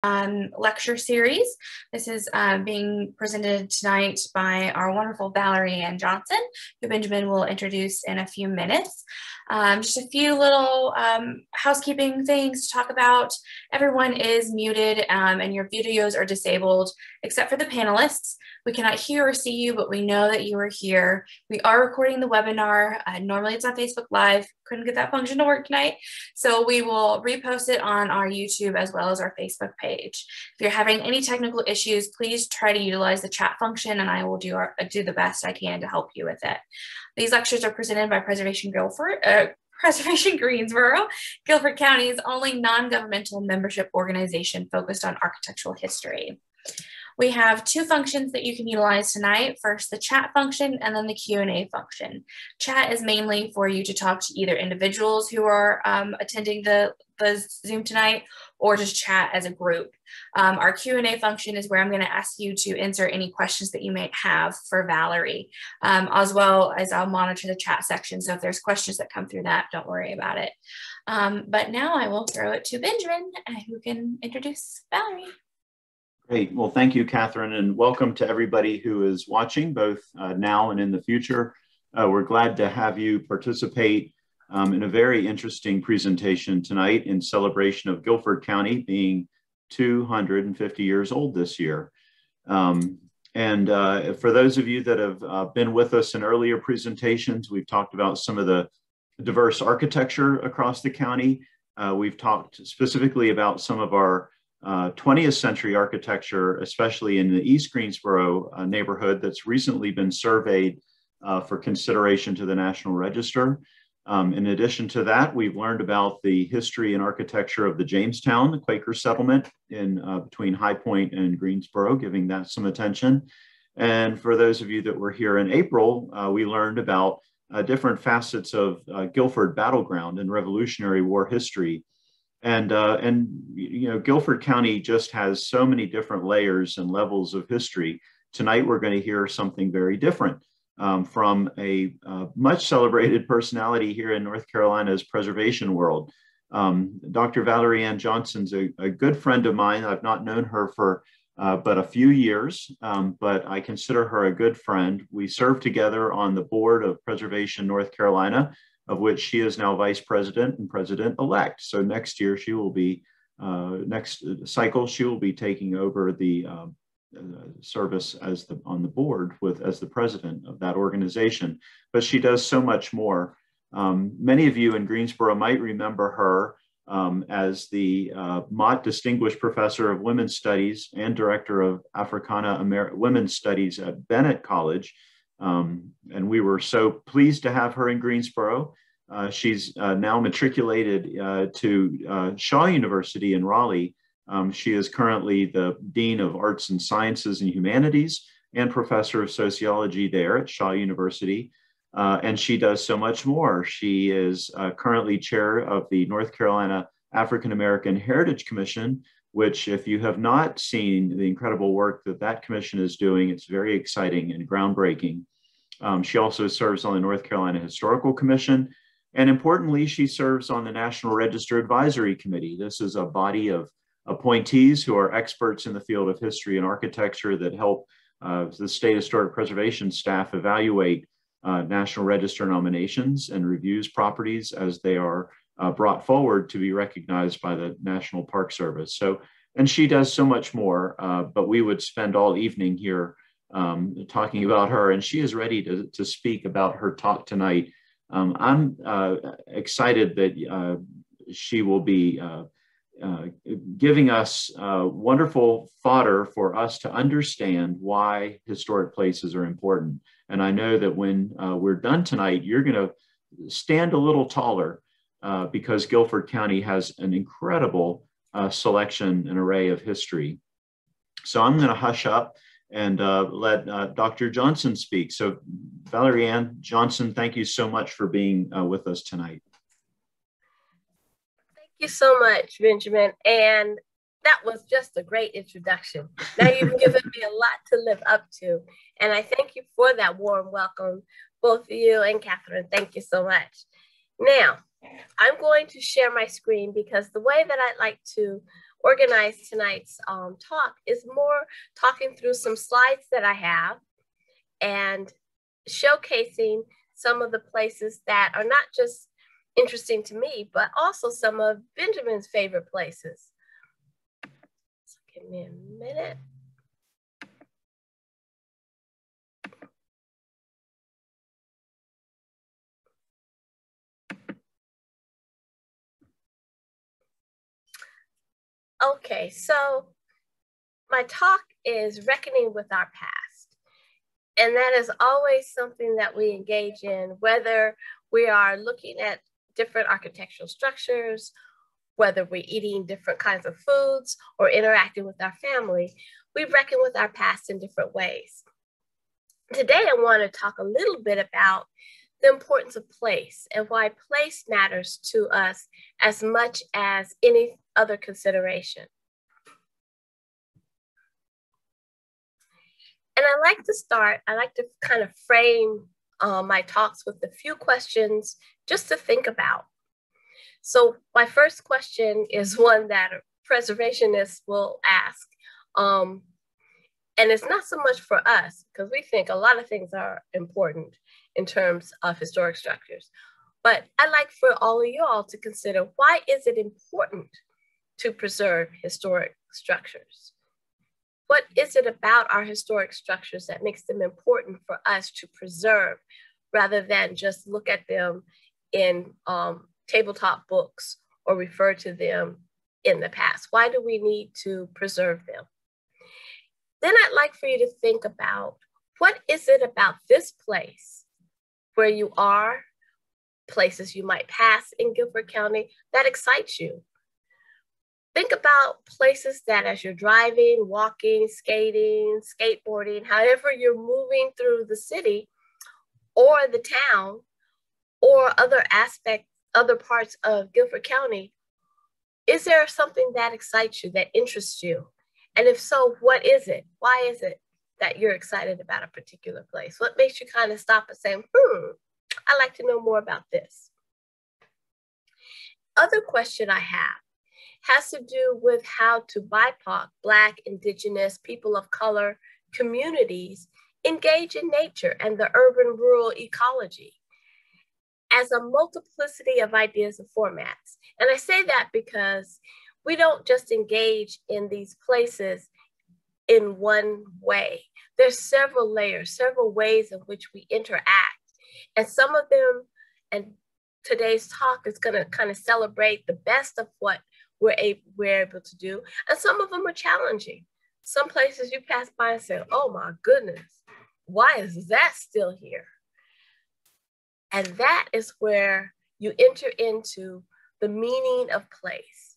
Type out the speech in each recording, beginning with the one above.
lecture series. This is being presented tonight by our wonderful Valerie Ann Johnson, who Benjamin will introduce in a few minutes. Just a few little housekeeping things to talk about. Everyone is muted and your videos are disabled except for the panelists. We cannot hear or see you, but we know that you are here. We are recording the webinar. Normally it's on Facebook Live. Couldn't get that function to work tonight. So we will repost it on our YouTube as well as our Facebook page. If you're having any technical issues, please try to utilize the chat function and I will do the best I can to help you with it. These lectures are presented by Preservation Greensboro, Guilford County's only non-governmental membership organization focused on architectural history. We have two functions that you can utilize tonight. First, the chat function and then the Q&A function. Chat is mainly for you to talk to either individuals who are attending the Zoom tonight or just chat as a group. Our Q&A function is where I'm going to ask you to insert any questions that you may have for Valerie, as well as I'll monitor the chat section. So if there's questions that come through that, don't worry about it. But now I will throw it to Benjamin, who can introduce Valerie. Great. Well, thank you, Catherine, and welcome to everybody who is watching, both now and in the future. We're glad to have you participate in a very interesting presentation tonight in celebration of Guilford County being 250 years old this year. For those of you that have been with us in earlier presentations, we've talked about some of the diverse architecture across the county. We've talked specifically about some of our 20th century architecture, especially in the East Greensboro neighborhood that's recently been surveyed for consideration to the National Register. In addition to that, we've learned about the history and architecture of the Jamestown, the Quaker settlement in between High Point and Greensboro, giving that some attention. And for those of you that were here in April, we learned about different facets of Guilford battleground and Revolutionary War history. And you know, Guilford County just has so many different layers and levels of history. Tonight, we're going to hear something very different from a much celebrated personality here in North Carolina's preservation world. Dr. Valerie Ann Johnson's a good friend of mine. I've not known her for but a few years, but I consider her a good friend. We served together on the board of Preservation North Carolina, of which she is now vice president and president-elect. So next year she will be, next cycle, she will be taking over the service as on the board as the president of that organization. But she does so much more. Many of you in Greensboro might remember her as the Mott Distinguished Professor of Women's Studies and Director of Africana Women's Studies at Bennett College. And we were so pleased to have her in Greensboro. She's now matriculated to Shaw University in Raleigh. She is currently the Dean of Arts and Sciences and Humanities and Professor of Sociology there at Shaw University. And she does so much more. She is currently chair of the North Carolina African American Heritage Commission, which, if you have not seen the incredible work that that commission is doing, it's very exciting and groundbreaking. She also serves on the North Carolina Historical Commission. And importantly, she serves on the National Register Advisory Committee. This is a body of appointees who are experts in the field of history and architecture that help the state historic preservation staff evaluate National Register nominations and reviews properties as they are brought forward to be recognized by the National Park Service. So, and she does so much more, but we would spend all evening here talking about her, and she is ready to speak about her talk tonight. I'm excited that she will be giving us wonderful fodder for us to understand why historic places are important. And I know that when we're done tonight, you're going to stand a little taller because Guilford County has an incredible selection and array of history. So I'm going to hush up and let Dr. Johnson speak. So Valerie Ann Johnson, thank you so much for being with us tonight. Thank you so much, Benjamin. And that was just a great introduction. Now you've given me a lot to live up to. And I thank you for that warm welcome, both of you and Catherine. Thank you so much. Now, I'm going to share my screen because the way that I'd like to organize tonight's talk is more talking through some slides that I have and showcasing some of the places that are not just interesting to me, but also some of Benjamin's favorite places. So give me a minute. Okay, so my talk is reckoning with our past. And that is always something that we engage in, whether we are looking at different architectural structures, whether we're eating different kinds of foods or interacting with our family, we reckon with our past in different ways. Today, I want to talk a little bit about the importance of place and why place matters to us as much as any other consideration. And I like to kind of frame my talks with a few questions just to think about. So my first question is one that preservationists will ask. And it's not so much for us, because we think a lot of things are important in terms of historic structures. But I'd like for all of you all to consider, why is it important to preserve historic structures? What is it about our historic structures that makes them important for us to preserve rather than just look at them in tabletop books or refer to them in the past? Why do we need to preserve them? Then I'd like for you to think about, what is it about this place where you are, places you might pass in Guilford County, that excites you? Think about places that as you're driving, walking, skating, skateboarding, however you're moving through the city or the town or other parts of Guilford County, is there something that excites you, that interests you? And if so, what is it? Why is it that you're excited about a particular place? What makes you kind of stop and say, I'd like to know more about this? Other question I have has to do with how to BIPOC, Black, Indigenous, people of color communities engage in nature and the urban-rural ecology as a multiplicity of ideas and formats. And I say that because we don't just engage in these places in one way. There's several layers, several ways in which we interact. And some of them, and today's talk is gonna kind of celebrate the best of what we're able to do. And some of them are challenging. Some places you pass by and say, oh my goodness, why is that still here? And that is where you enter into the meaning of place.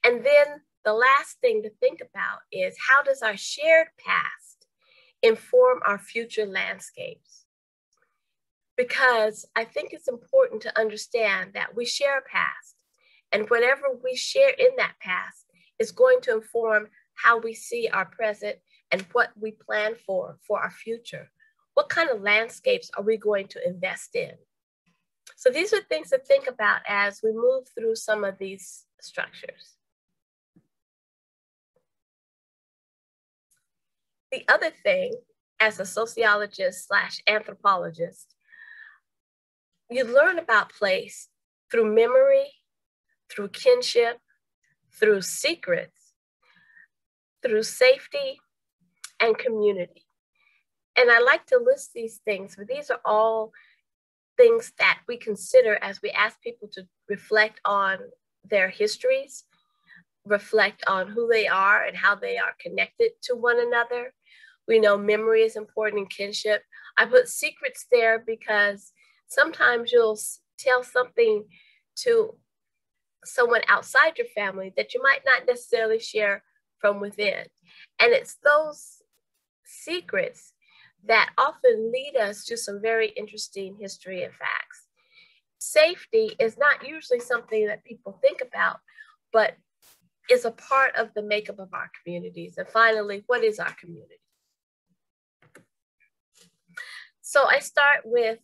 And then the last thing to think about is, how does our shared past inform our future landscapes? Because I think it's important to understand that we share a past, and whatever we share in that past is going to inform how we see our present and what we plan for our future. What kind of landscapes are we going to invest in? So these are things to think about as we move through some of these structures. The other thing, as a sociologist / anthropologist, you learn about place through memory, through kinship, through secrets, through safety, and community. And I like to list these things, but these are all things that we consider as we ask people to reflect on their histories, reflect on who they are and how they are connected to one another. We know memory is important in kinship. I put secrets there because sometimes you'll tell something to someone outside your family that you might not necessarily share from within. And it's those secrets that often lead us to some very interesting history and facts. Safety is not usually something that people think about, but is a part of the makeup of our communities. And finally, what is our community? So I start with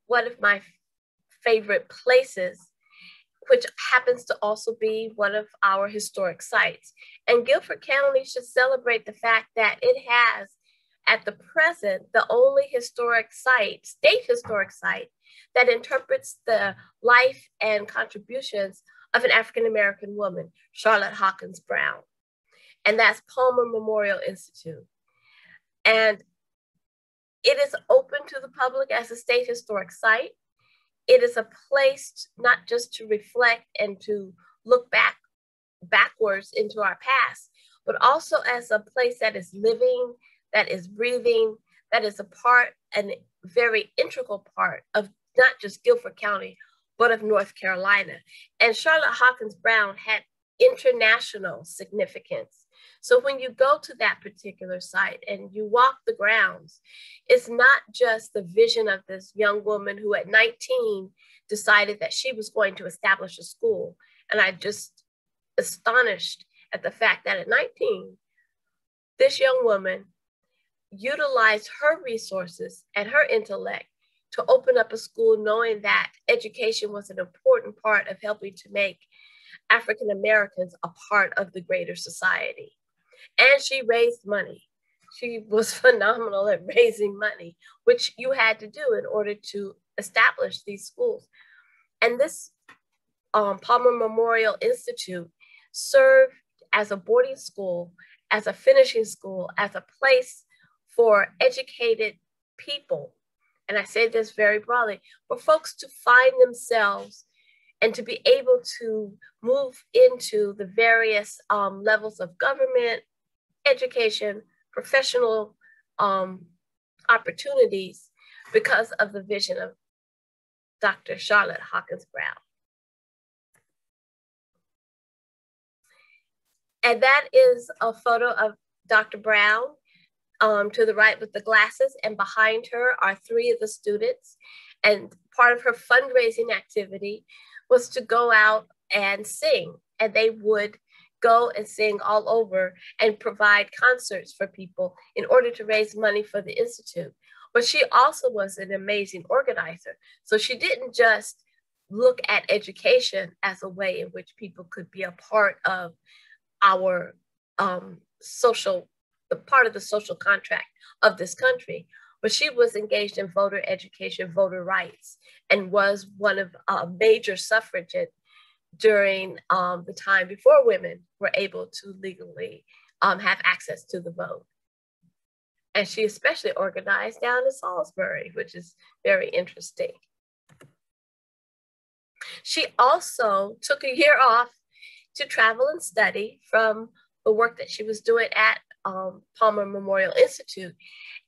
one of my favorite places which happens to also be one of our historic sites. And Guilford County should celebrate the fact that it has, at the present, the only historic site, state historic site, that interprets the life and contributions of an African-American woman, Charlotte Hawkins Brown. And that's Palmer Memorial Institute. And it is open to the public as a state historic site. It is a place not just to reflect and to look backwards into our past, but also as a place that is living, that is breathing, that is a part, and very integral part of not just Guilford County, but of North Carolina. And Charlotte Hawkins Brown had international significance. So when you go to that particular site and you walk the grounds, it's not just the vision of this young woman who at 19 decided that she was going to establish a school. And I'm just astonished at the fact that at 19, this young woman utilized her resources and her intellect to open up a school, knowing that education was an important part of helping to make African Americans a part of the greater society. And she raised money. She was phenomenal at raising money, which you had to do in order to establish these schools. And this Palmer Memorial Institute served as a boarding school, as a finishing school, as a place for educated people. And I say this very broadly, for folks to find themselves and to be able to move into the various levels of government, education, professional opportunities because of the vision of Dr. Charlotte Hawkins Brown. And that is a photo of Dr. Brown to the right with the glasses, and behind her are three of the students. And part of her fundraising activity was to go out and sing, and they would go and sing all over and provide concerts for people in order to raise money for the Institute. But she also was an amazing organizer. So she didn't just look at education as a way in which people could be a part of our part of the social contract of this country, but she was engaged in voter education, voter rights, and was one of a major suffragette during the time before women were able to legally have access to the vote. And she especially organized down in Salisbury, which is very interesting. She also took a year off to travel and study from the work that she was doing at Palmer Memorial Institute.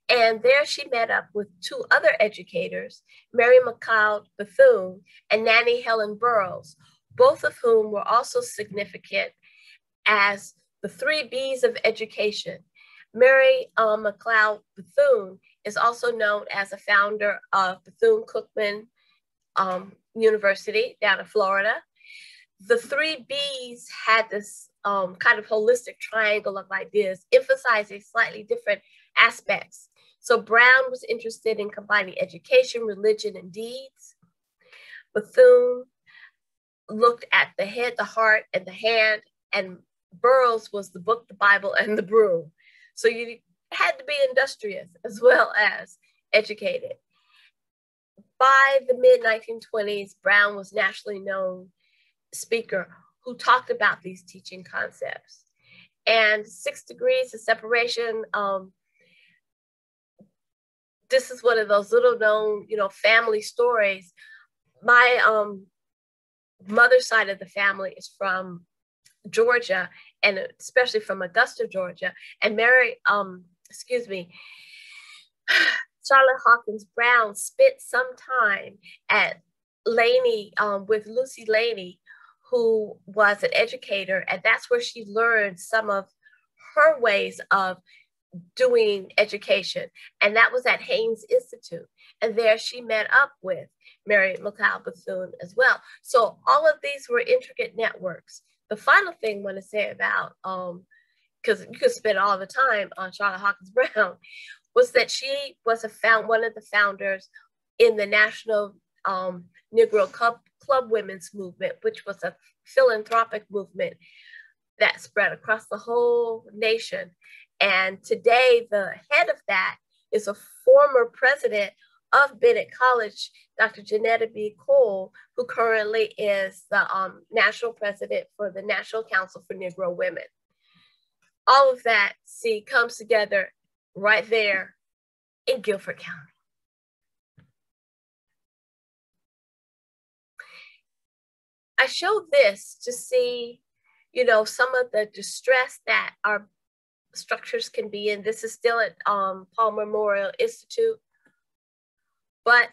And there she met up with two other educators, Mary McLeod Bethune and Nannie Helen Burroughs, both of whom were also significant as the 3 B's of education. Mary McLeod Bethune is also known as a founder of Bethune-Cookman University down in Florida. The 3 B's had this kind of holistic triangle of ideas, emphasizing slightly different aspects. So Brown was interested in combining education, religion, and deeds. Bethune looked at the head, the heart, and the hand, and Burroughs was the book, the Bible, and the broom. So you had to be industrious as well as educated. By the mid-1920s, Brown was nationally known speaker who talked about these teaching concepts. And 6 Degrees of Separation, this is one of those little known, family stories. My mother's side of the family is from Georgia, and especially from Augusta, Georgia. And Charlotte Hawkins Brown spent some time at Laney with Lucy Laney, who was an educator, and that's where she learned some of her ways of doing education. And that was at Haynes Institute. And there she met up with Mary McLeod Bethune as well. So all of these were intricate networks. The final thing I want to say about, because you could spend all the time on Charlotte Hawkins Brown, was that she was one of the founders in the National Negro Club Club Women's movement, which was a philanthropic movement that spread across the whole nation. And today, the head of that is a former president of Bennett College, Dr. Janetta B. Cole, who currently is the national president for the National Council for Negro Women. All of that, see, comes together right there in Guilford County. I show this to see, you know, some of the distress that our structures can be in. This is still at Palmer Memorial Institute, but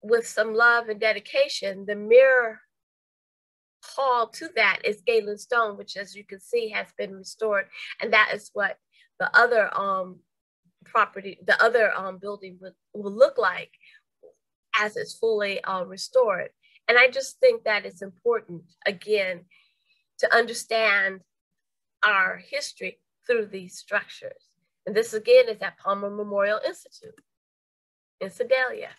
with some love and dedication, the mirror hall to that is Galen Stone, which, as you can see, has been restored. And that is what the other building will look like as it's fully restored. And I just think that it's important, again, to understand our history through these structures. And this, again, is at Palmer Memorial Institute in Sedalia.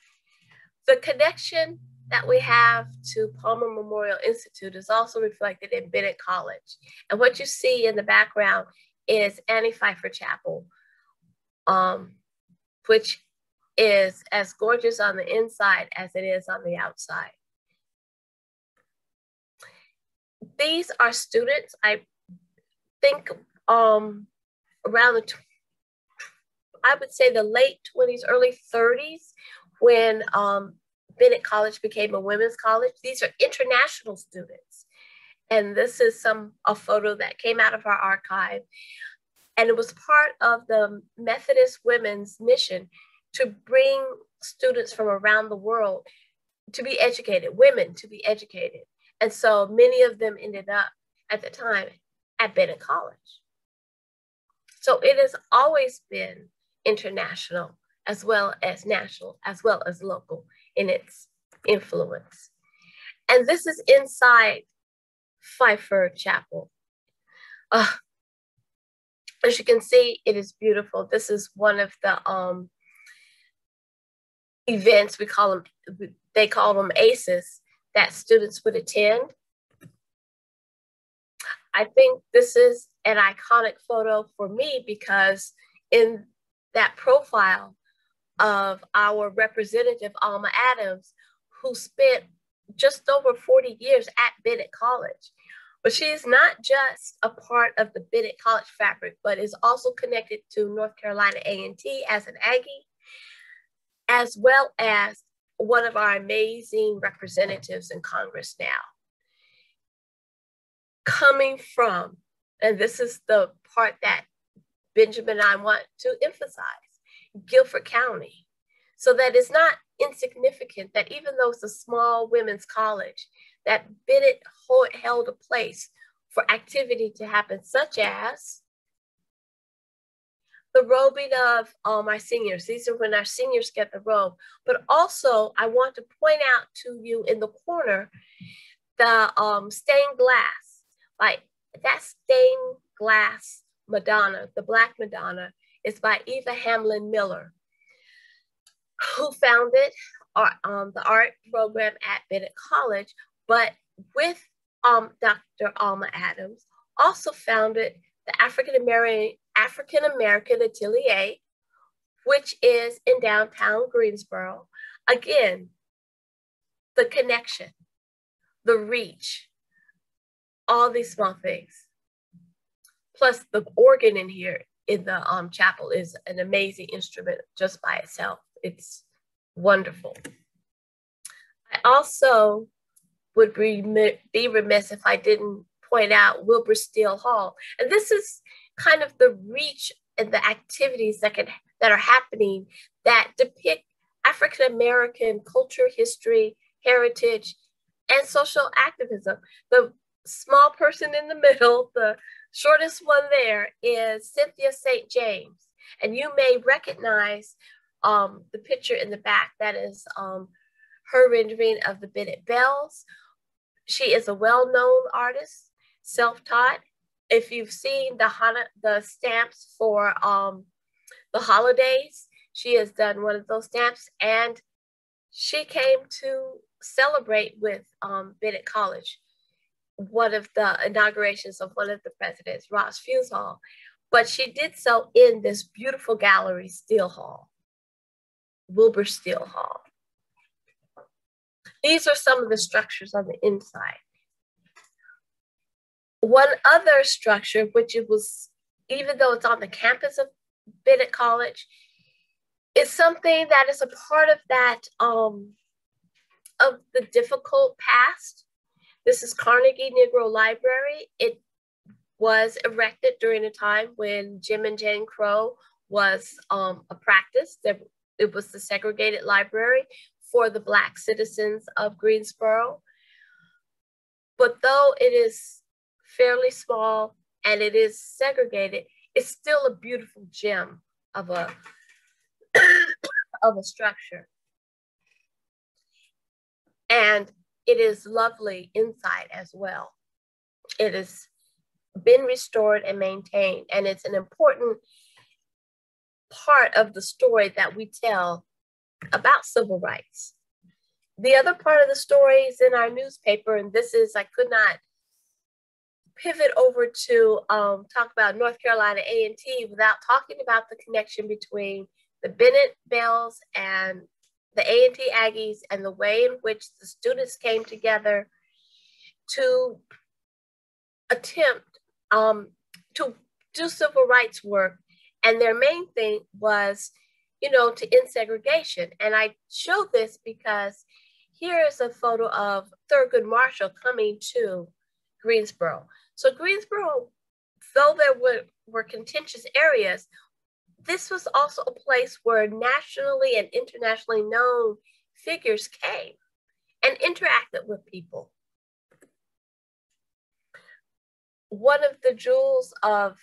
The connection that we have to Palmer Memorial Institute is also reflected in Bennett College. And what you see in the background is Annie Pfeiffer Chapel, which is as gorgeous on the inside as it is on the outside. These are students, I think around I would say the late 20s, early 30s, when Bennett College became a women's college. These are international students. And this is a photo that came out of our archive. And it was part of the Methodist women's mission to bring students from around the world to be educated, women to be educated. And so many of them ended up at the time at Bennett College. So it has always been international as well as national, as well as local in its influence. And this is inside Pfeiffer Chapel. As you can see, it is beautiful. This is one of the events, they call them ACEs, that students would attend. I think this is an iconic photo for me because in that profile of our representative, Alma Adams, who spent just over 40 years at Bennett College. But she is not just a part of the Bennett College fabric, but is also connected to North Carolina A&T as an Aggie, as well as one of our amazing representatives in Congress now. Coming from, and this is the part that Benjamin and I want to emphasize, Guilford County. So that it's not insignificant that even though it's a small women's college, that Bennett held a place for activity to happen, such as the robing of our seniors. These are when our seniors get the robe. But also, I want to point out to you in the corner, the stained glass. Like that stained glass Madonna, the Black Madonna, is by Eva Hamlin Miller, who founded the art program at Bennett College, but with Dr. Alma Adams, also founded the African American Atelier, which is in downtown Greensboro. Again, the connection, the reach, all these small things. Plus the organ in here in the chapel is an amazing instrument just by itself. It's wonderful. I also would be remiss if I didn't point out Wilbur Steele Hall. And this is kind of the reach and the activities that are happening that depict African-American culture, history, heritage, and social activism. The small person in the middle, the shortest one there, is Cynthia St. James. And you may recognize the picture in the back. That is her rendering of the Bennett Bells. She is a well-known artist, self-taught. If you've seen the stamps for the holidays, she has done one of those stamps, and she came to celebrate with Bennett College, one of the inaugurations of one of the presidents, Ross Fusehall, but she did so in this beautiful gallery, Steele Hall, Wilbur Steele Hall. These are some of the structures on the inside. One other structure, which it was, even though it's on the campus of Bennett College, is something that is a part of that, of the difficult past. This is Carnegie Negro Library. It was erected during a time when Jim and Jane Crow was a practice. It was the segregated library for the Black citizens of Greensboro. But though it is fairly small and it is segregated, it's still a beautiful gem of a of a structure. And it is lovely inside as well. It has been restored and maintained, and it's an important part of the story that we tell about civil rights. The other part of the story is in our newspaper, and this is, I could not pivot over to talk about North Carolina A&T without talking about the connection between the Bennett Bells and the A&T Aggies, and the way in which the students came together to attempt to do civil rights work. And their main thing was, to end segregation. And I show this because here is a photo of Thurgood Marshall coming to Greensboro. So Greensboro, though there were contentious areas, this was also a place where nationally and internationally known figures came and interacted with people. One of the jewels of,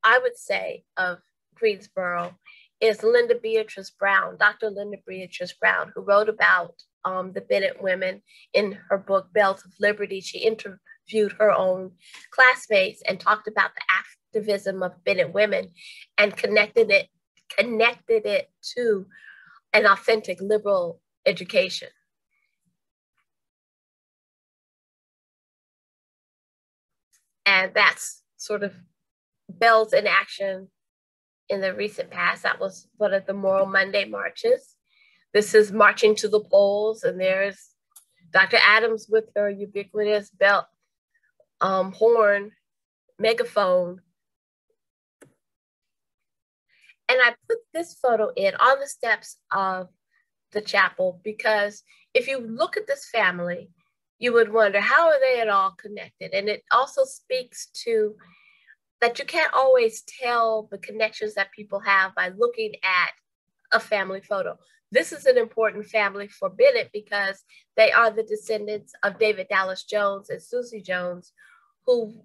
I would say, of Greensboro is Linda Beatrice Brown, Dr. Linda Beatrice Brown, who wrote about the Bennett women in her book, Bells of Liberty. She interviewed her own classmates and talked about the activism of Bennett women and connected it to an authentic liberal education. And that's sort of Bells in action in the recent past. That was one of the Moral Monday marches. This is marching to the polls, and there's Dr. Adams with her ubiquitous belt, horn, megaphone. And I put this photo in on the steps of the chapel because if you look at this family, you would wonder, how are they at all connected? And it also speaks to that you can't always tell the connections that people have by looking at a family photo. This is an important family for Bennett because they are the descendants of David Dallas Jones and Susie Jones, who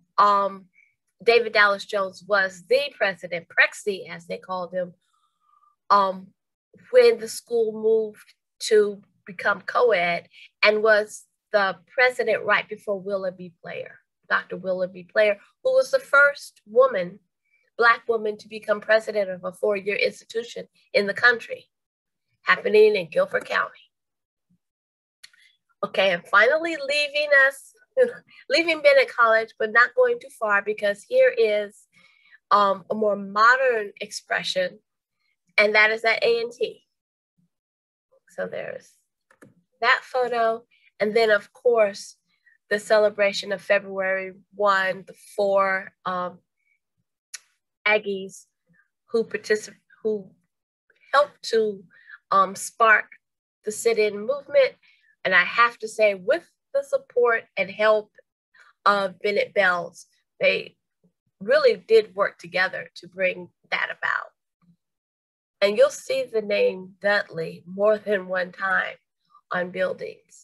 David Dallas Jones was the president, Prexy as they called him, when the school moved to become co-ed, and was the president right before Willa B. Player, Dr. Willa B. Player, who was the first woman, Black woman, to become president of a 4-year institution in the country, happening in Guilford County. Okay, and finally leaving Bennett College, but not going too far, because here is a more modern expression, and that is at A&T. So there's that photo. And then, of course, the celebration of February 1, the 4 Aggies who helped to spark the sit-in movement. And I have to say, with the support and help of Bennett Bells, they really did work together to bring that about. And you'll see the name Dudley more than one time on buildings.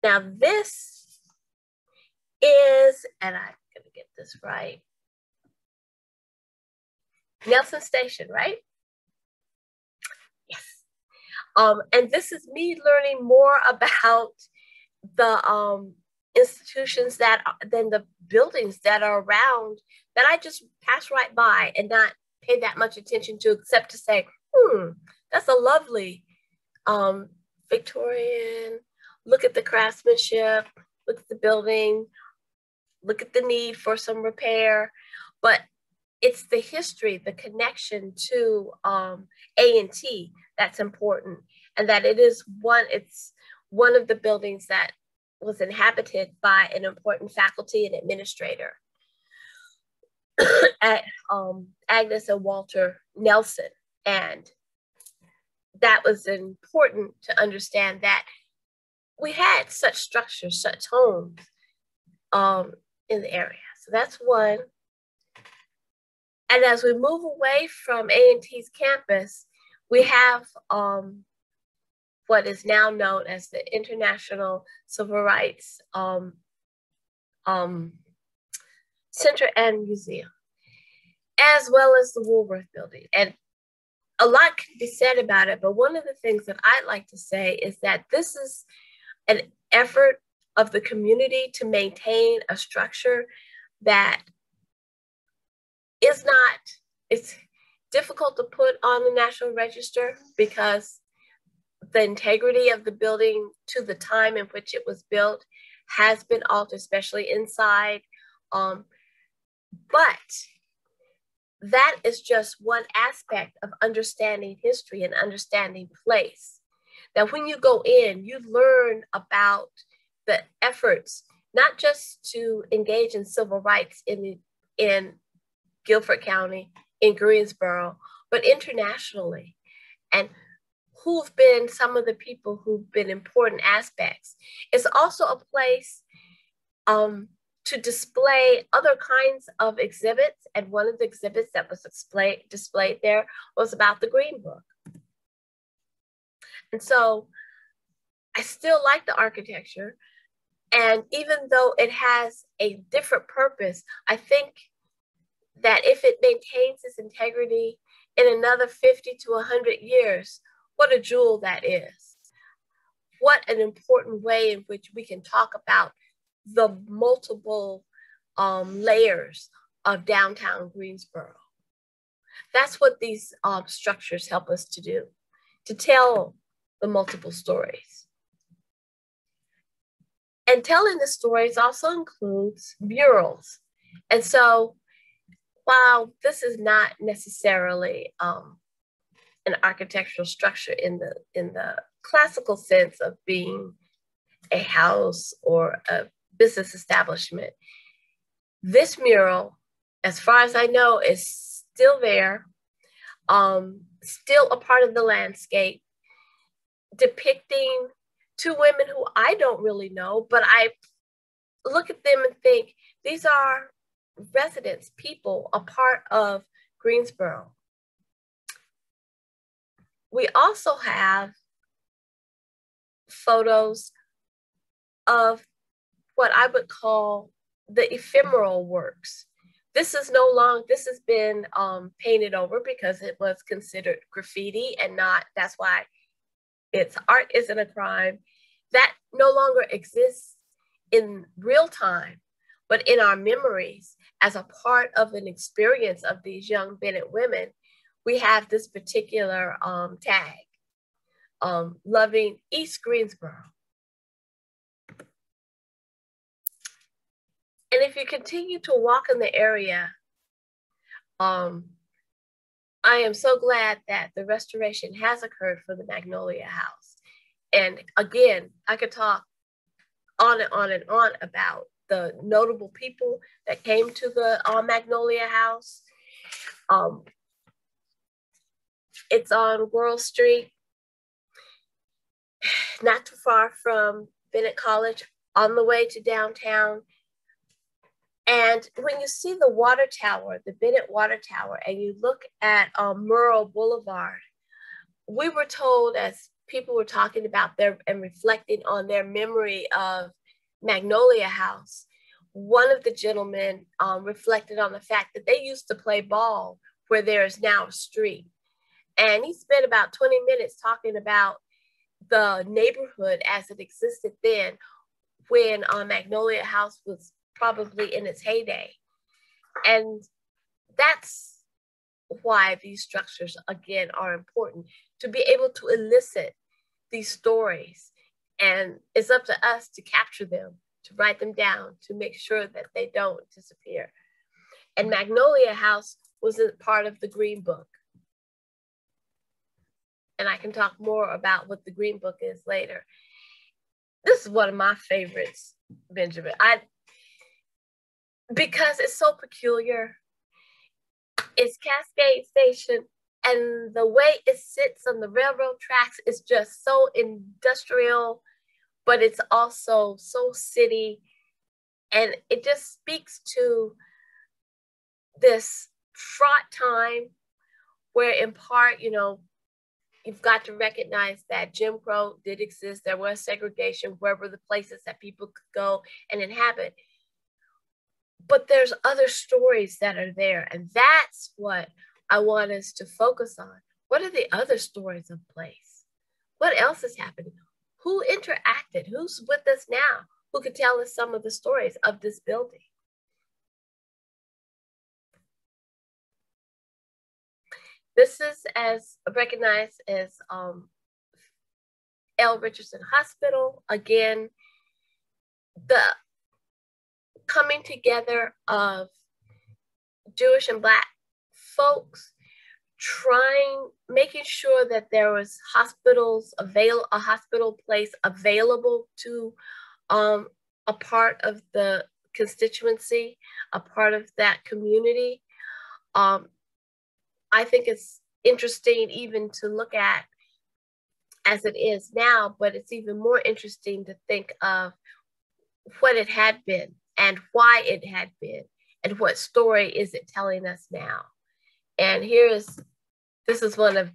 Now this is, and I'm gonna get this right, Nelson Station, right? Yes. And this is me learning more about the institutions than the buildings that are around that I just pass right by and not pay that much attention to, except to say, that's a lovely Victorian, look at the craftsmanship, look at the building, look at the need for some repair, but it's the history, the connection to A&T that's important, and that it's one of the buildings that was inhabited by an important faculty and administrator at Agnes and Walter Nelson. And that was important to understand that we had such structures, such homes in the area. So that's one. And as we move away from A&T's campus, we have what is now known as the International Civil Rights Center and Museum, as well as the Woolworth Building. And a lot can be said about it, but one of the things that I'd like to say is that this is an effort of the community to maintain a structure that is not, it's difficult to put on the National Register because the integrity of the building to the time in which it was built has been altered, especially inside. But that is just one aspect of understanding history and understanding place. That when you go in, you learn about the efforts, not just to engage in civil rights in Guilford County, in Greensboro, but internationally, and who've been some of the people who've been important aspects. It's also a place to display other kinds of exhibits, and one of the exhibits that was displayed there was about the Green Book. And so I still like the architecture, and even though it has a different purpose, I think that if it maintains its integrity in another 50 to 100 years, what a jewel that is. What an important way in which we can talk about the multiple layers of downtown Greensboro. That's what these structures help us to do, to tell the multiple stories. And telling the stories also includes murals. And so while this is not necessarily an architectural structure in the classical sense of being a house or a business establishment, this mural, as far as I know, is still there, still a part of the landscape, depicting two women who I don't really know, but I look at them and think, these are residents, people, a part of Greensboro. We also have photos of what I would call the ephemeral works. This is no longer, this has been painted over because it was considered graffiti and not, that's why its art isn't a crime. That no longer exists in real time, but in our memories as a part of an experience of these young Bennett women. We have this particular tag, loving East Greensboro. And if you continue to walk in the area, I am so glad that the restoration has occurred for the Magnolia House. And again, I could talk on and on and on about the notable people that came to the Magnolia House. It's on World Street, not too far from Bennett College, on the way to downtown. And when you see the water tower, the Bennett Water Tower, and you look at Murrow Boulevard, we were told, as people were talking about their and reflecting on their memory of Magnolia House, one of the gentlemen reflected on the fact that they used to play ball where there is now a street. And he spent about 20 minutes talking about the neighborhood as it existed then, when Magnolia House was probably in its heyday. And that's why these structures, again, are important, to be able to elicit these stories, and it's up to us to capture them, to write them down, to make sure that they don't disappear. And Magnolia House was a part of the Green Book. And I can talk more about what the Green Book is later. This is one of my favorites, Benjamin. Because it's so peculiar. It's Cascade Station, and the way it sits on the railroad tracks is just so industrial, but it's also so city. And it just speaks to this fraught time where, in part, you know, you've got to recognize that Jim Crow did exist. There was segregation. Where were the places that people could go and inhabit? But there's other stories that are there. And that's what I want us to focus on. What are the other stories of place? What else is happening? Who interacted? Who's with us now? Who could tell us some of the stories of this building? This is as recognized as L. Richardson Hospital. Again, the coming together of Jewish and Black folks, making sure that there was a hospital place available to a part of the constituency, a part of that community. I think it's interesting even to look at as it is now, but it's even more interesting to think of what it had been and why it had been and what story is it telling us now. And this is one of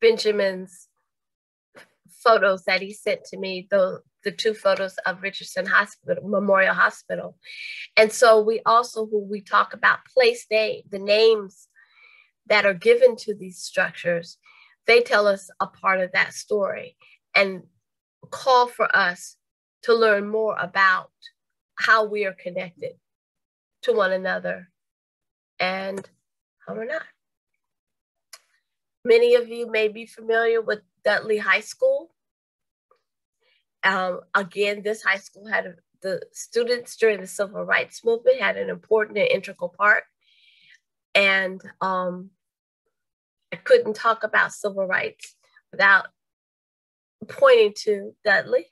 Benjamin's photos that he sent to me, the two photos of Richardson Hospital, Memorial Hospital. And so we also, when we talk about place name, the names that are given to these structures, they tell us a part of that story and call for us to learn more about how we are connected to one another and how we're not. Many of you may be familiar with Dudley High School. Again, this high school had the students during the Civil Rights Movement had an important and integral part. And I couldn't talk about civil rights without pointing to Dudley.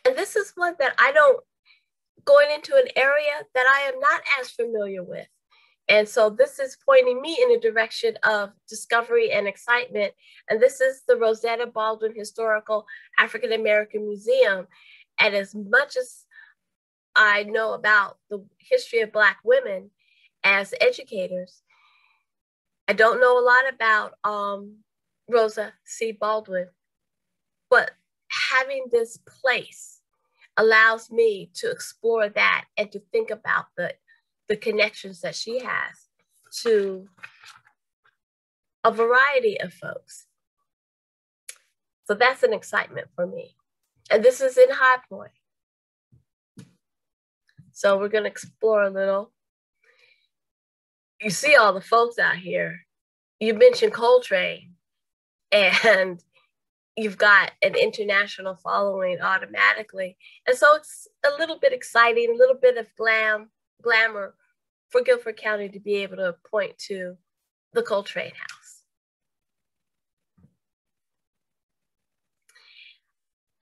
And this is one that going into an area that I am not as familiar with. And so this is pointing me in a direction of discovery and excitement. And this is the Rosetta Baldwin Historical African American Museum. And as much as I know about the history of Black women as educators, I don't know a lot about Rosa C. Baldwin, but having this place allows me to explore that and to think about the connections that she has to a variety of folks. So that's an excitement for me. And this is in High Point. So we're going to explore a little. You see all the folks out here. You mentioned Coltrane, and you've got an international following automatically. And so it's a little bit exciting, a little bit of glamour for Guilford County to be able to point to the Coltrane House.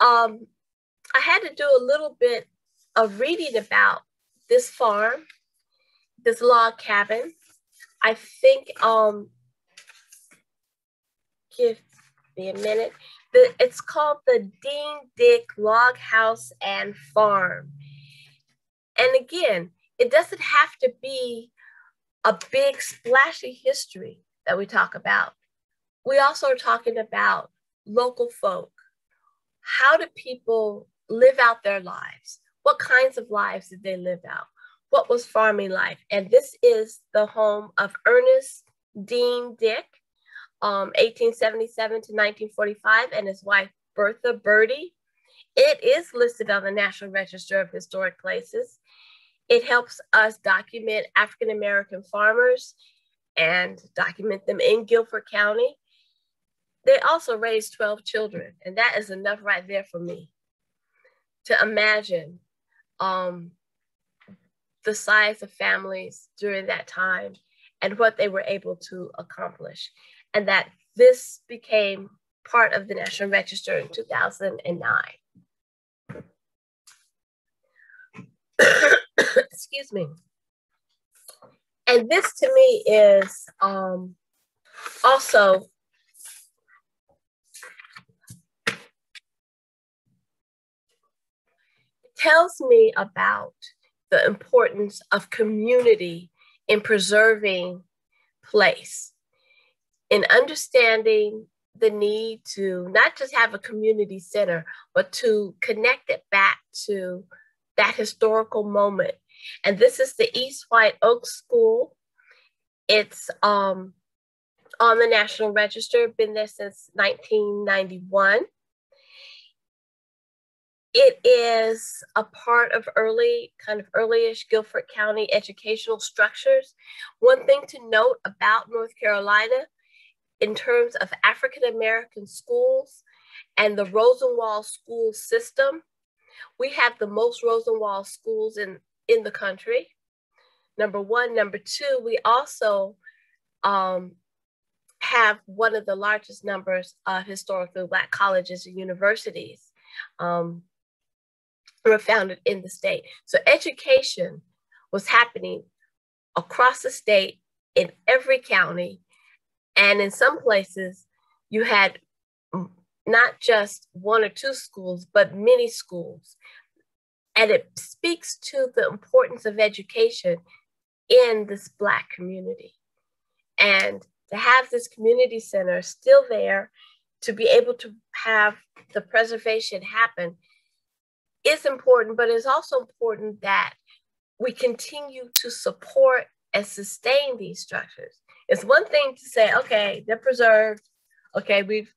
I had to do a little bit of reading about this farm, this log cabin. I think, give me a minute. It's called the Dean Dick Log House and Farm. And again, it doesn't have to be a big splashy history that we talk about. We also are talking about local folk. How do people live out their lives? What kinds of lives did they live out? What was farming life? And this is the home of Ernest Dean Dick, 1877 to 1945, and his wife, Bertha Birdie. It is listed on the National Register of Historic Places. It helps us document African-American farmers and document them in Guilford County. they also raised 12 children, and that is enough right there for me to imagine the size of families during that time and what they were able to accomplish. And that this became part of the National Register in 2009. Excuse me. And this to me is also tells me about the importance of community in preserving place, in understanding the need to not just have a community center, but to connect it back to that historical moment. And this is the East White Oak School. It's on the National Register, been there since 1991. It is a part of early-ish Guilford County educational structures. One thing to note about North Carolina in terms of African-American schools and the Rosenwald school system, we have the most Rosenwald schools in the country, number one. Number two, we also have one of the largest numbers of historically Black colleges and universities were founded in the state. So education was happening across the state in every county. And in some places, you had not just one or two schools, but many schools. And it speaks to the importance of education in this Black community. And to have this community center still there, to be able to have the preservation happen is important, but it's also important that we continue to support and sustain these structures. It's one thing to say, okay, they're preserved. Okay, we've,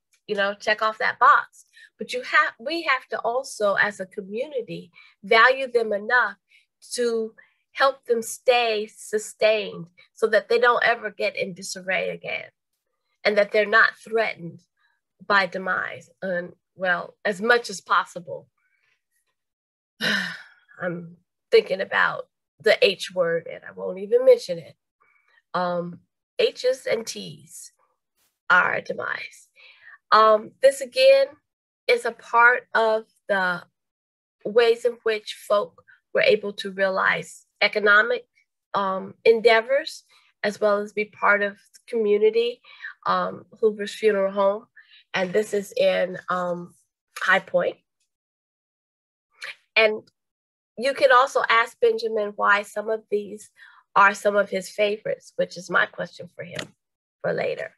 check off that box. But we have to also, as a community, value them enough to help them stay sustained so that they don't ever get in disarray again and that they're not threatened by demise, as much as possible. I'm thinking about the H word and I won't even mention it. H's and T's are demise. This again is a part of the ways in which folk were able to realize economic endeavors, as well as be part of the community, Hoover's Funeral Home. And this is in High Point. And you could also ask Benjamin why some of these are some of his favorites, which is my question for him for later.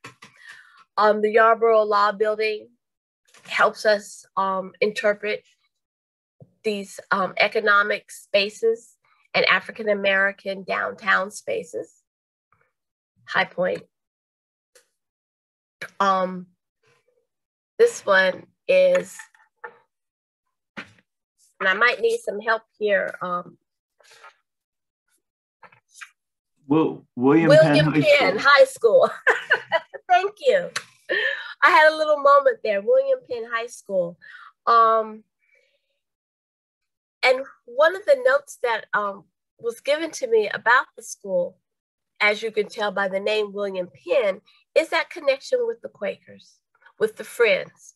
The Yarborough Law Building helps us interpret these economic spaces and African-American downtown spaces. High Point. This one is, and I might need some help here. William Penn High School. Thank you. I had a little moment there. William Penn High School. And one of the notes that was given to me about the school, as you can tell by the name William Penn, is that connection with the Quakers, with the Friends.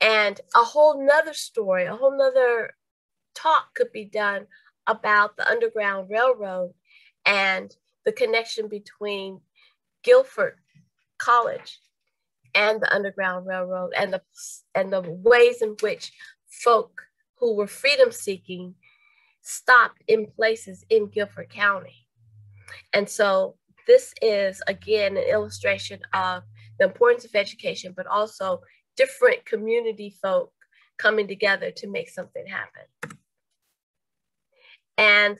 And a whole nother story, a whole nother talk could be done about the Underground Railroad and the connection between Guilford College and the Underground Railroad and the ways in which folk who were freedom seeking stopped in places in Guilford County. And so this is, again, an illustration of the importance of education, but also different community folk coming together to make something happen. And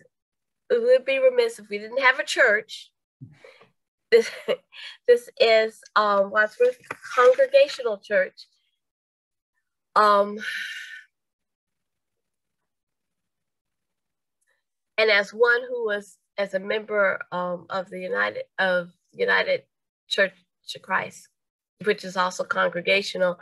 it would be remiss if we didn't have a church. This is Wadsworth Congregational Church. And as one who was, as a member of the United Church of Christ which is also congregational.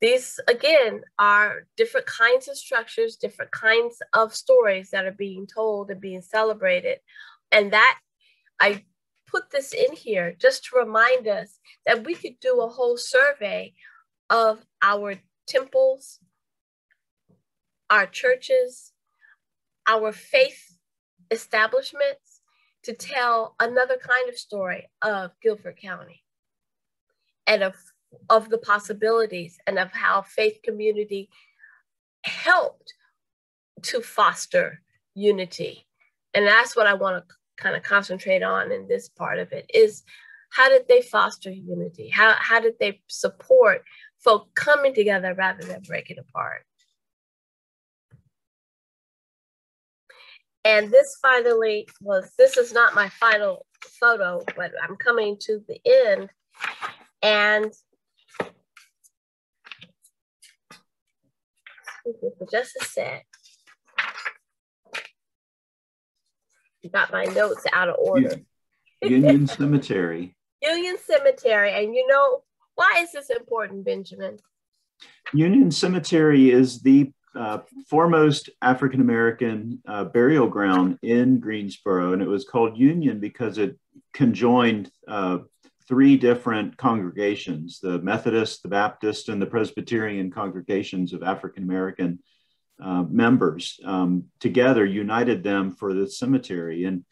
These, again, are different kinds of structures, different kinds of stories that are being told and being celebrated. And that, I put this in here just to remind us that we could do a whole survey of our temples, our churches, our faith establishments to tell another kind of story of Guilford County and of the possibilities and of how faith community helped to foster unity. And that's what I want to kind of concentrate on in this part of it, is how did they foster unity? How did they support folk coming together rather than breaking apart? And this finally this is not my final photo, but I'm coming to the end. And for just a sec, got my notes out of order. Union Cemetery. Union Cemetery. And you know, why is this important, Benjamin? Union Cemetery is the foremost African-American burial ground in Greensboro. And it was called Union because it conjoined three different congregations: the Methodist, the Baptist, and the Presbyterian congregations of African-American members together, united them for the cemetery. And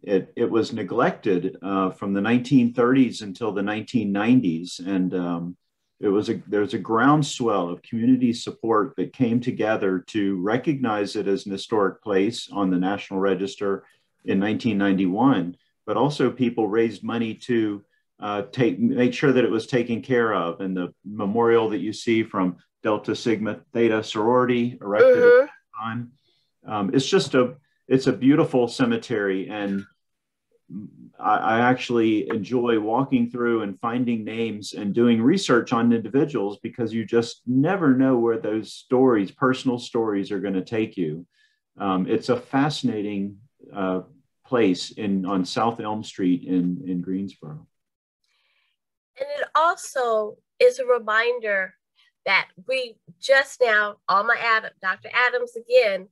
it was neglected from the 1930s until the 1990s. And there was a groundswell of community support that came together to recognize it as an historic place on the National Register in 1991. But also people raised money to make sure that it was taken care of. And the memorial that you see from Delta Sigma Theta sorority erected at that time, it's a beautiful cemetery. And I actually enjoy walking through and finding names and doing research on individuals, because you just never know where those stories, personal stories, are going to take you. It's a fascinating place on South Elm Street in Greensboro. And it also is a reminder that we just now, Dr. Adams again,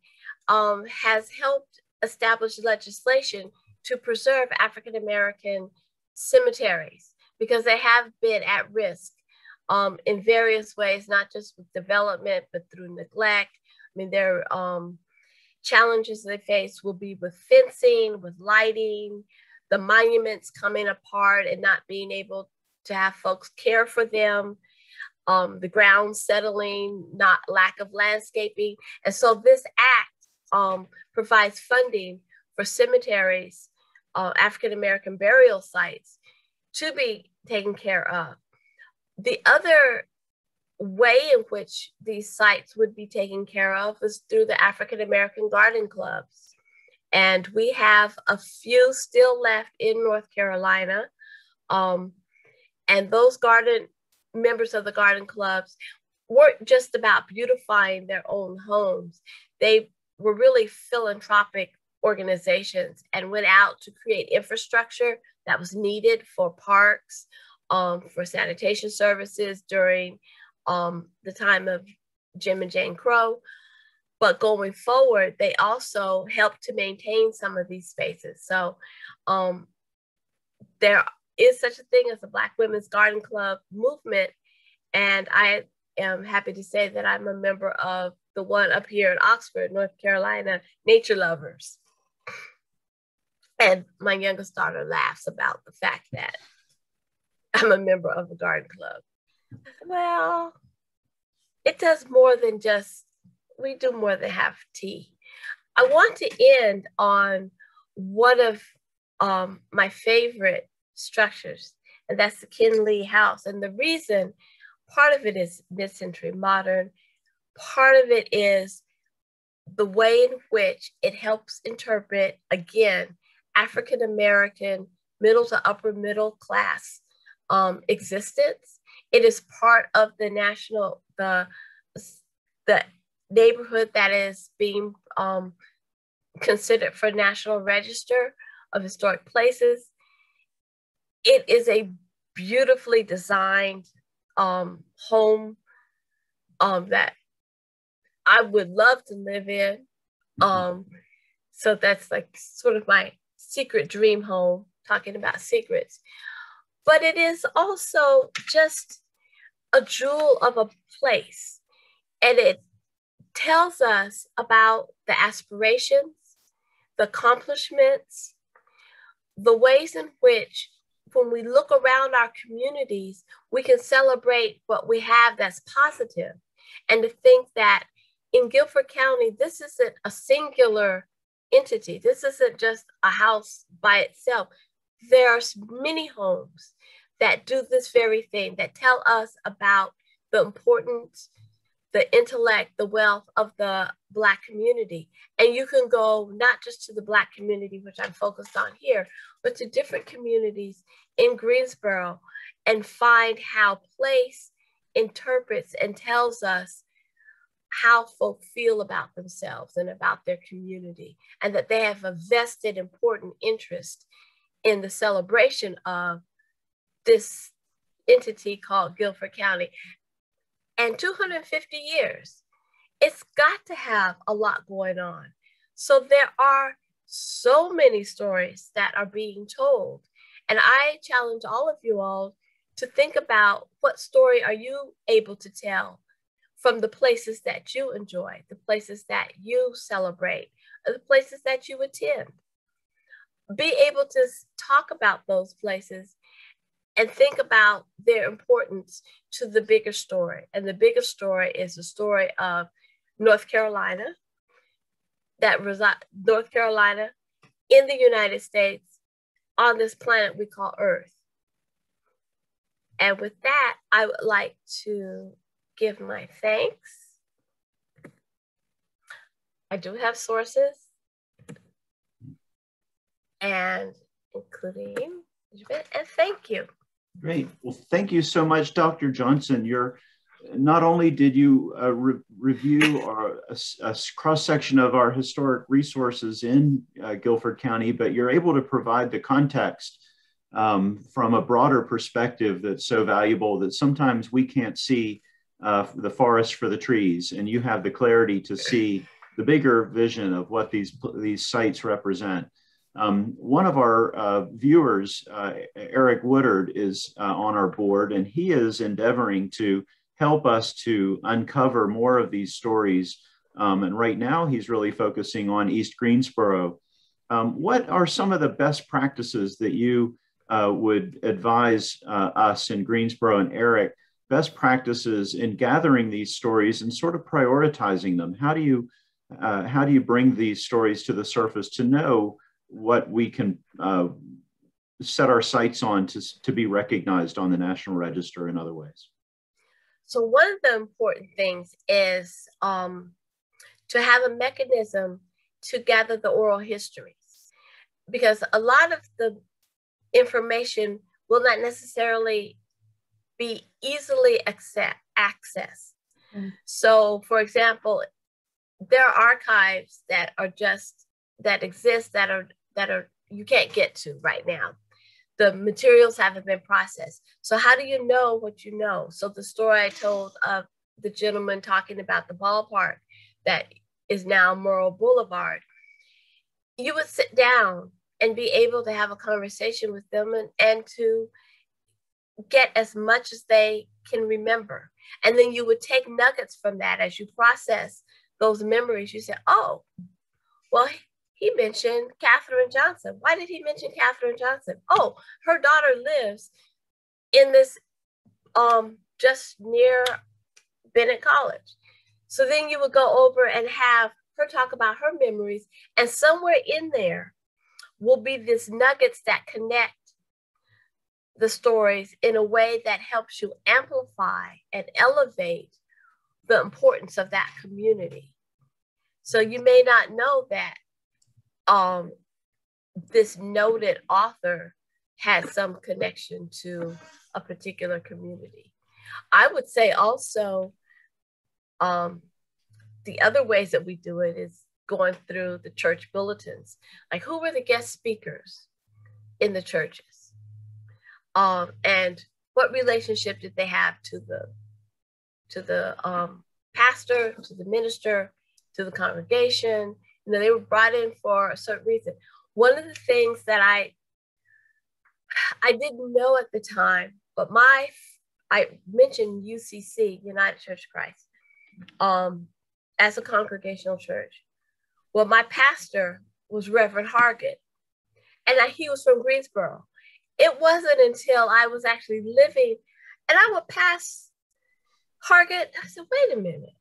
has helped establish legislation to preserve African-American cemeteries, because they have been at risk in various ways, not just with development, but through neglect. I mean, there challenges they face will be with fencing, with lighting, the monuments coming apart and not being able to have folks care for them, the ground settling, lack of landscaping. And so this act provides funding for cemeteries, African-American burial sites, to be taken care of. The other way in which these sites would be taken care of is through the African-American garden clubs. And we have a few still left in North Carolina. And those members of the garden clubs weren't just about beautifying their own homes. They were really philanthropic organizations and went out to create infrastructure that was needed for parks, for sanitation services during the time of Jim and Jane Crow. But going forward, they also helped to maintain some of these spaces. So there is such a thing as the Black Women's Garden Club movement. And I am happy to say that I'm a member of the one up here in Oxford, North Carolina, Nature Lovers. And my youngest daughter laughs about the fact that I'm a member of the garden club. Well, it does more than we do more than have tea. I want to end on one of my favorite structures, and that's the Kinley House. And the reason, part of it is mid-century modern, part of it is the way in which it helps interpret, again, African-American middle to upper middle class existence. It is part of the neighborhood that is being considered for National Register of Historic Places. It is a beautifully designed home that I would love to live in. So that's like sort of my secret dream home, talking about secrets. But it is also just a jewel of a place. And it tells us about the aspirations, the accomplishments, the ways in which when we look around our communities, we can celebrate what we have that's positive. And to think that in Guilford County, this isn't a singular entity. This isn't just a house by itself. There are many homes that do this very thing, that tell us about the importance, the intellect, the wealth of the Black community. And you can go not just to the Black community, which I'm focused on here, but to different communities in Greensboro and find how place interprets and tells us how folk feel about themselves and about their community, and that they have a vested important interest in the celebration of this entity called Guilford County. And 250 years, it's got to have a lot going on. So there are so many stories that are being told. And I challenge all of you all to think about, what story are you able to tell from the places that you enjoy, the places that you celebrate, or the places that you attend. Be able to talk about those places and think about their importance to the bigger story. And the bigger story is the story of North Carolina, North Carolina in the United States, on this planet we call Earth. And with that, I would like to give my thanks. I do have sources, and including, and thank you. Great. Well, thank you so much, Dr. Johnson. Not only did you review a cross-section of our historic resources in Guilford County, but you're able to provide the context from a broader perspective that's so valuable that sometimes we can't see the forest for the trees, and you have the clarity to see the bigger vision of what these sites represent. One of our viewers, Eric Woodard, is on our board, and he is endeavoring to help us to uncover more of these stories. And right now he's really focusing on East Greensboro. What are some of the best practices that you would advise us in Greensboro, and Eric, best practices in gathering these stories and sort of prioritizing them? How do you bring these stories to the surface to know what we can set our sights on to be recognized on the National Register in other ways? So one of the important things is to have a mechanism to gather the oral histories, because a lot of the information will not necessarily be easily accessed. So, for example, there are archives that exist that are you can't get to right now. The materials haven't been processed. So how do you know what you know? So the story I told of the gentleman talking about the ballpark that is now Murrow Boulevard, you would sit down and be able to have a conversation with them and to get as much as they can remember. And then you would take nuggets from that as you process those memories. You say, oh, well, he mentioned Catherine Johnson. Why did he mention Catherine Johnson? Oh, her daughter lives in this, just near Bennett College. So then you would go over and have her talk about her memories, and somewhere in there will be these nuggets that connect the stories in a way that helps you amplify and elevate the importance of that community. So you may not know that this noted author had some connection to a particular community. I would say also, the other ways that we do it is going through the church bulletins. Like, who were the guest speakers in the churches? and what relationship did they have to the pastor, to the minister, to the congregation. You know, they were brought in for a certain reason. One of the things that I didn't know at the time, but I mentioned UCC, United Church of Christ, as a congregational church. Well, my pastor was Reverend Hargett, and he was from Greensboro. It wasn't until I was actually living, and I would pass Hargett. I said, wait a minute,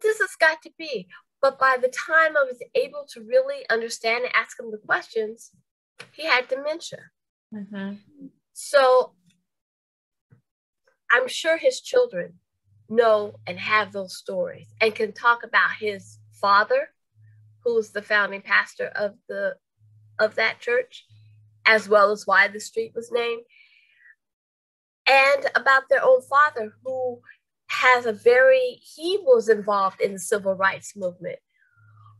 this has got to be. But by the time I was able to really understand and ask him the questions, he had dementia. Mm-hmm. So I'm sure his children know and have those stories and can talk about his father, who was the founding pastor of that church, as well as why the street was named, and about their own father, who he was involved in the civil rights movement.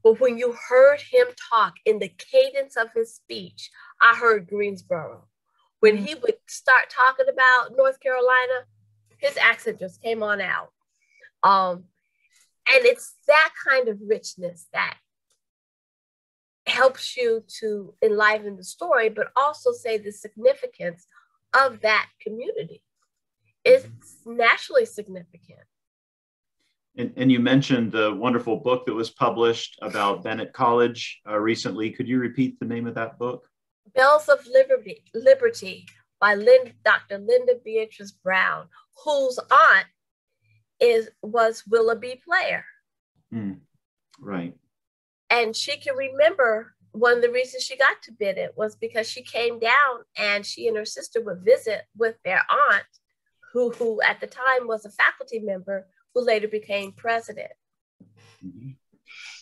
But when you heard him talk in the cadence of his speech, I heard Greensboro. When he would start talking about North Carolina, his accent just came on out. And it's that kind of richness that helps you to enliven the story, but also say the significance of that community is nationally significant. And you mentioned the wonderful book that was published about Bennett College recently. Could you repeat the name of that book? Bells of Liberty by Dr. Linda Beatrice Brown, whose aunt was Willoughby Player. Right. And she can remember one of the reasons she got to Bennett was because she came down and she and her sister would visit with their aunt, who at the time was a faculty member, who later became president. Mm-hmm.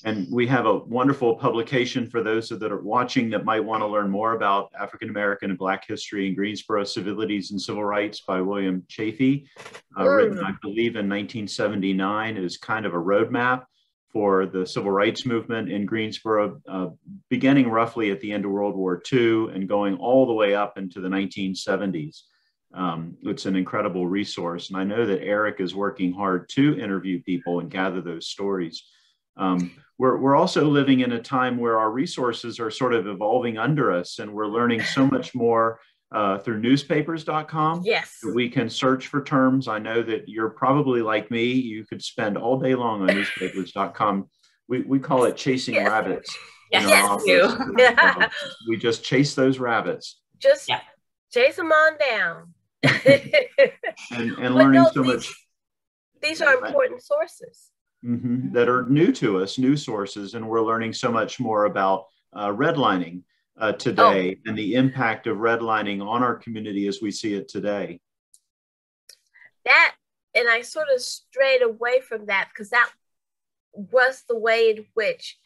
And we have a wonderful publication for those that are watching that might want to learn more about African American and Black history in Greensboro, Civilities and Civil Rights by William Chafee, written, I believe, in 1979. It is kind of a roadmap for the civil rights movement in Greensboro, beginning roughly at the end of World War II and going all the way up into the 1970s. It's an incredible resource. And I know that Eric is working hard to interview people and gather those stories. We're also living in a time where our resources are sort of evolving under us, and we're learning so much more through newspapers.com. Yes. We can search for terms. I know that you're probably like me. You could spend all day long on newspapers.com. We call it chasing rabbits. Yes, we just chase those rabbits. Just chase them on down. and learning so much. These are important sources. Mm-hmm, that are new to us, new sources, and we're learning so much more about redlining today and the impact of redlining on our community as we see it today. And I sort of strayed away from that because that was the way in which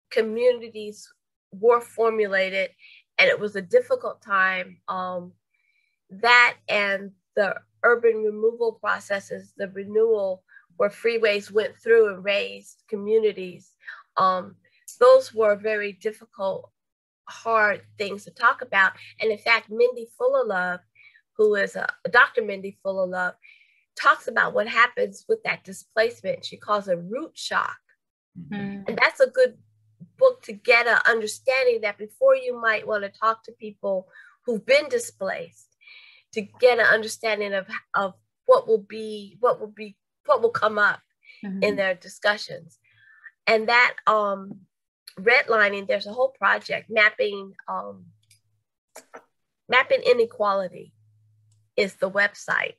communities were formulated, and it was a difficult time. That and the urban removal processes, the renewal where freeways went through and raised communities. Those were very difficult, hard things to talk about. And in fact, Mindy Fullerlove, who is Dr. Mindy Fullerlove, talks about what happens with that displacement. She calls it root shock. Mm-hmm. And that's a good book to get an understanding that before you might want to talk to people who've been displaced, to get an understanding of what will come up in their discussions. And that redlining, there's a whole project mapping inequality is the website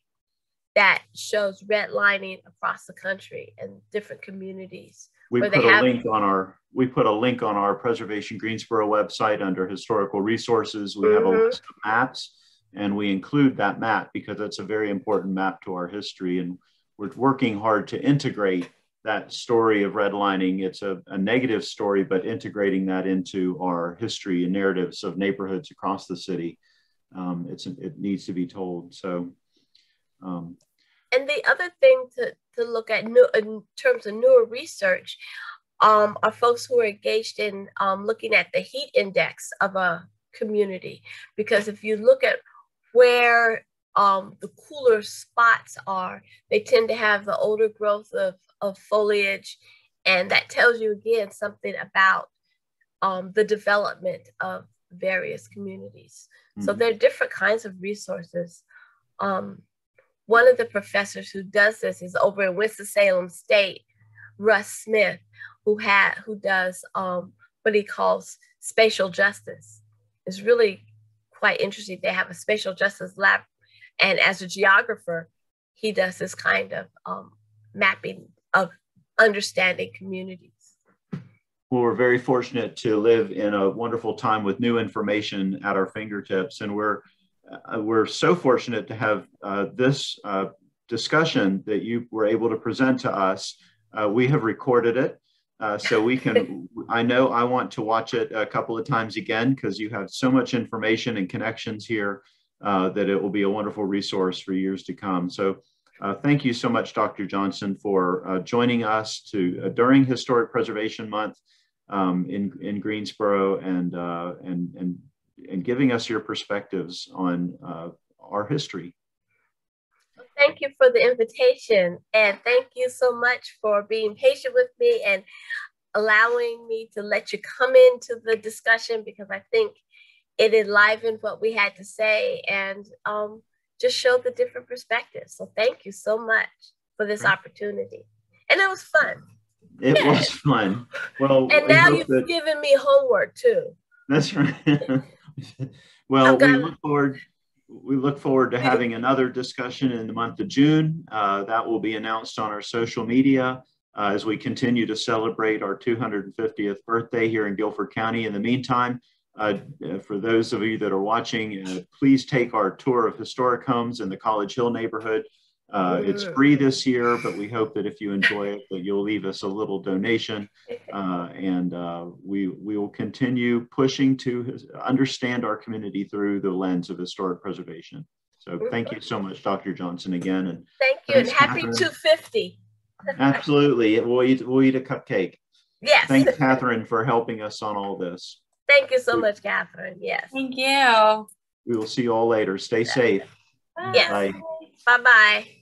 that shows redlining across the country and different communities. We put a link on our Preservation Greensboro website under historical resources. We have a list of maps, and we include that map because it's a very important map to our history. And we're working hard to integrate that story of redlining. It's a negative story, but integrating that into our history and narratives of neighborhoods across the city. It needs to be told. So, and the other thing to look at in terms of newer research are folks who are engaged in looking at the heat index of a community, because if you look at where the cooler spots are, they tend to have the older growth of foliage, and that tells you again something about the development of various communities. Mm-hmm. So there are different kinds of resources. One of the professors who does this is over in Winston-Salem State, Russ Smith, who does what he calls spatial justice. It's really quite interesting. They have a spatial justice lab, and as a geographer, he does this kind of mapping of understanding communities. Well, we're very fortunate to live in a wonderful time with new information at our fingertips, and we're so fortunate to have this discussion that you were able to present to us. We have recorded it, so we can, I know I want to watch it a couple of times again, because you have so much information and connections here that it will be a wonderful resource for years to come. So thank you so much, Dr. Johnson, for joining us during Historic Preservation Month in Greensboro, and giving us your perspectives on our history. Thank you for the invitation, and thank you so much for being patient with me and allowing me to let you come into the discussion, because I think it enlivened what we had to say and just showed the different perspectives. So thank you so much for this opportunity. And it was fun. It was fun. Well, and now you've given me homework too. That's right. Well, we look forward to having another discussion in the month of June. That will be announced on our social media as we continue to celebrate our 250th birthday here in Guilford County. In the meantime, for those of you that are watching, please take our tour of historic homes in the College Hill neighborhood. It's free this year, but we hope that if you enjoy it, that you'll leave us a little donation, and we will continue pushing to understand our community through the lens of historic preservation. So thank you so much, Dr. Johnson, again. And thank you, and happy 250. Absolutely. We'll eat a cupcake. Yes. Thanks, Catherine, for helping us on all this. Thank you so much, Catherine. Yes. Thank you. We will see you all later. Stay safe. Yes. Bye. Bye-bye.